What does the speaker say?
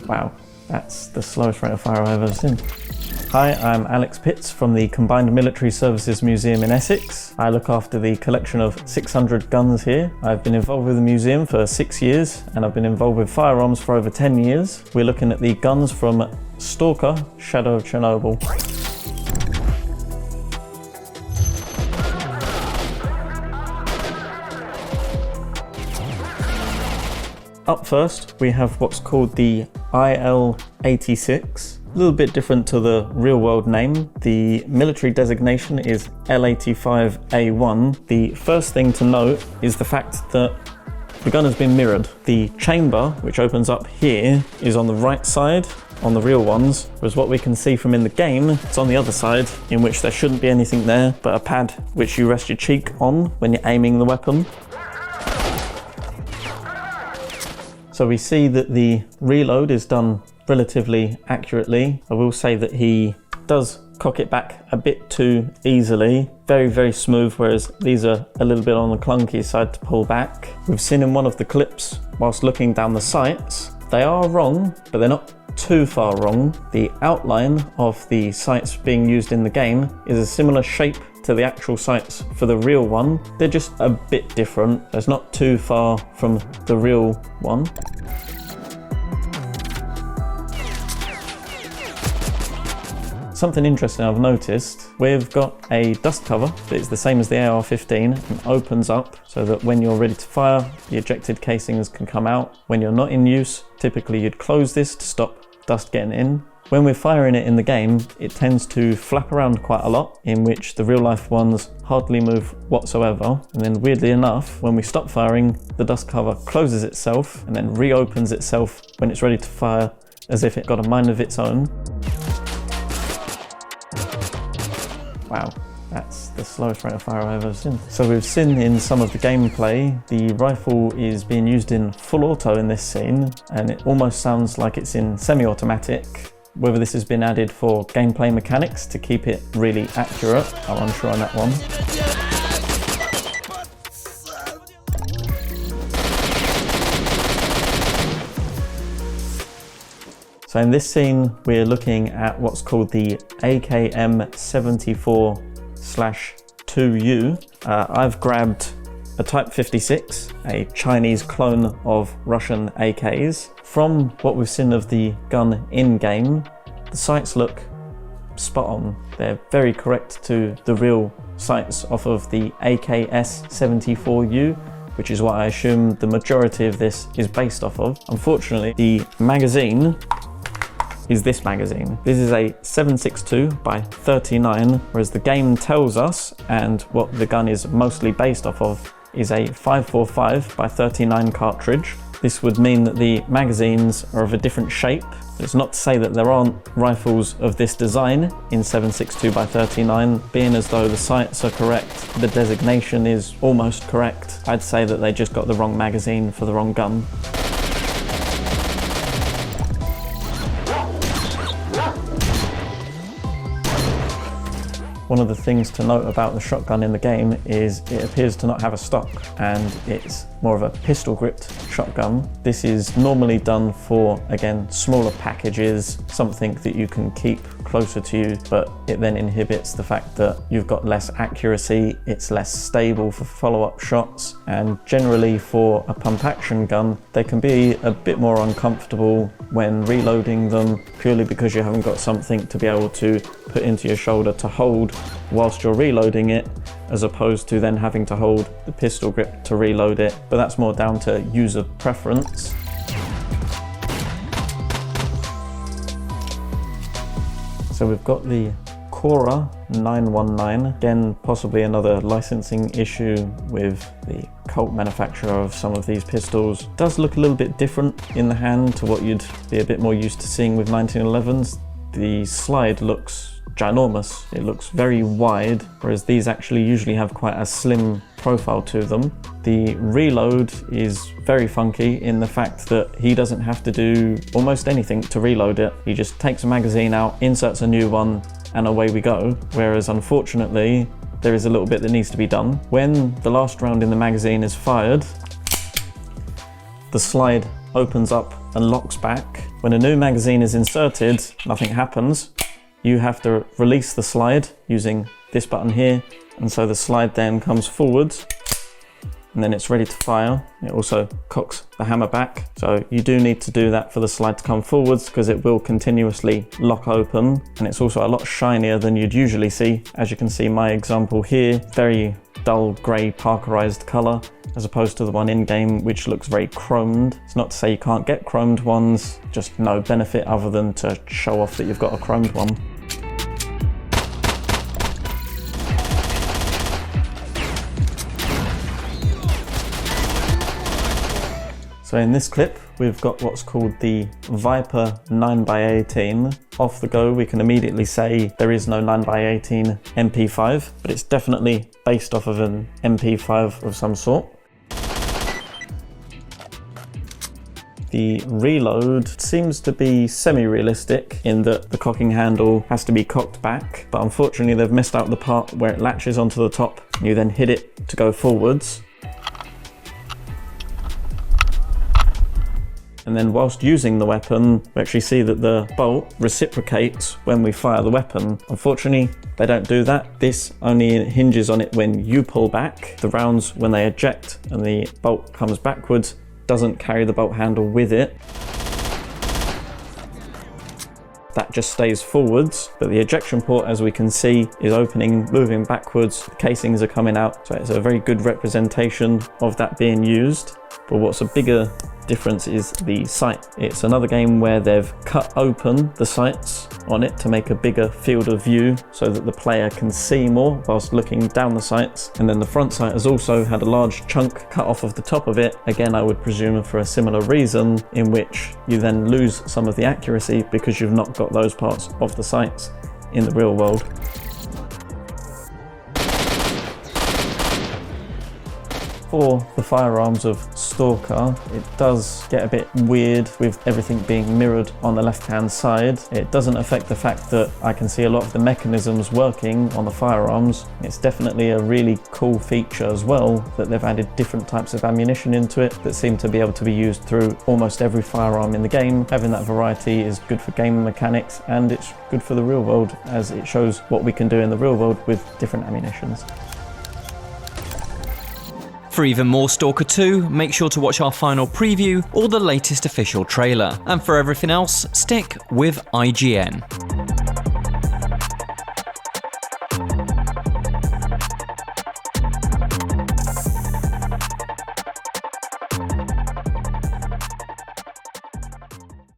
Wow, that's the slowest rate of fire I've ever seen. Hi, I'm Alex Pitts from the Combined Military Services Museum in Essex. I look after the collection of 600 guns here. I've been involved with the museum for 6 years and I've been involved with firearms for over 10 years. We're looking at the guns from Stalker, Shadow of Chernobyl. Up first, we have what's called the IL-86. A little bit different to the real world name. The military designation is L85A1. The first thing to note is the fact that the gun has been mirrored. The chamber, which opens up here, is on the right side on the real ones, whereas what we can see from in the game, it's on the other side, in which there shouldn't be anything there but a pad which you rest your cheek on when you're aiming the weapon. So we see that the reload is done relatively accurately. I will say that he does cock it back a bit too easily. Very, very smooth, whereas these are a little bit on the clunky side to pull back. We've seen in one of the clips, whilst looking down the sights, they are wrong, but they're not too far wrong. The outline of the sights being used in the game is a similar shape to the actual sights for the real one. They're just a bit different. It's not too far from the real one. Something interesting I've noticed, we've got a dust cover that is the same as the AR-15 and opens up so that when you're ready to fire, the ejected casings can come out. When you're not in use, typically you'd close this to stop dust getting in. When we're firing it in the game, it tends to flap around quite a lot, in which the real life ones hardly move whatsoever. And then weirdly enough, when we stop firing, the dust cover closes itself and then reopens itself when it's ready to fire, as if it got a mind of its own. Wow, that's the slowest rate of fire I've ever seen. So we've seen in some of the gameplay, the rifle is being used in full auto in this scene, and it almost sounds like it's in semi-automatic. Whether this has been added for gameplay mechanics to keep it really accurate, I'm unsure on that one. So in this scene, we're looking at what's called the AKM-74/2U. I've grabbed a Type 56, a Chinese clone of Russian AKs. From what we've seen of the gun in-game, the sights look spot on. They're very correct to the real sights off of the AKS-74U, which is what I assume the majority of this is based off of. Unfortunately, the magazine is this magazine. This is a 7.62 by 39, whereas the game tells us, and what the gun is mostly based off of, is a 5.45 by 39 cartridge. This would mean that the magazines are of a different shape. It's not to say that there aren't rifles of this design in 7.62 by 39, being as though the sights are correct, the designation is almost correct. I'd say that they just got the wrong magazine for the wrong gun. One of the things to note about the shotgun in the game is it appears to not have a stock, and it's more of a pistol gripped shotgun. This is normally done for, again, smaller packages, something that you can keep closer to you, but it then inhibits the fact that you've got less accuracy, it's less stable for follow-up shots, and generally for a pump action gun, they can be a bit more uncomfortable when reloading them, purely because you haven't got something to be able to put into your shoulder to hold whilst you're reloading it, as opposed to then having to hold the pistol grip to reload it, but that's more down to user preference. So we've got the Kora 919, again possibly another licensing issue with the Colt manufacturer of some of these pistols. It does look a little bit different in the hand to what you'd be a bit more used to seeing with 1911s. The slide looks ginormous, it looks very wide, whereas these actually usually have quite a slim profile to them. The reload is very funky in the fact that he doesn't have to do almost anything to reload it. He just takes a magazine out, inserts a new one, and away we go. Whereas unfortunately, there is a little bit that needs to be done. When the last round in the magazine is fired, the slide opens up and locks back. When a new magazine is inserted, nothing happens. You have to release the slide using this button here, and so the slide then comes forwards, and then it's ready to fire. It also cocks the hammer back. So you do need to do that for the slide to come forwards because it will continuously lock open. And it's also a lot shinier than you'd usually see. As you can see, my example here, very dull grey parkerized color, as opposed to the one in game, which looks very chromed. It's not to say you can't get chromed ones, just no benefit other than to show off that you've got a chromed one. So in this clip, we've got what's called the Viper 9x18. Off the go, we can immediately say there is no 9x18 MP5, but it's definitely based off of an MP5 of some sort. The reload seems to be semi-realistic in that the cocking handle has to be cocked back, but unfortunately they've missed out the part where it latches onto the top. You then hit it to go forwards. And then whilst using the weapon, we actually see that the bolt reciprocates when we fire the weapon. Unfortunately, they don't do that. This only hinges on it when you pull back. The rounds, when they eject and the bolt comes backwards, doesn't carry the bolt handle with it. That just stays forwards, but the ejection port, as we can see, is opening, moving backwards, the casings are coming out, so it's a very good representation of that being used. But what's a bigger difference is the sight. It's another game where they've cut open the sights on it to make a bigger field of view so that the player can see more whilst looking down the sights. And then the front sight has also had a large chunk cut off of the top of it. Again, I would presume for a similar reason, in which you then lose some of the accuracy because you've not got those parts of the sights in the real world. For the firearms of Stalker, it does get a bit weird with everything being mirrored on the left-hand side. It doesn't affect the fact that I can see a lot of the mechanisms working on the firearms. It's definitely a really cool feature as well, that they've added different types of ammunition into it that seem to be able to be used through almost every firearm in the game. Having that variety is good for game mechanics, and it's good for the real world, as it shows what we can do in the real world with different ammunitions. For even more Stalker 2, make sure to watch our final preview or the latest official trailer. And for everything else, stick with IGN.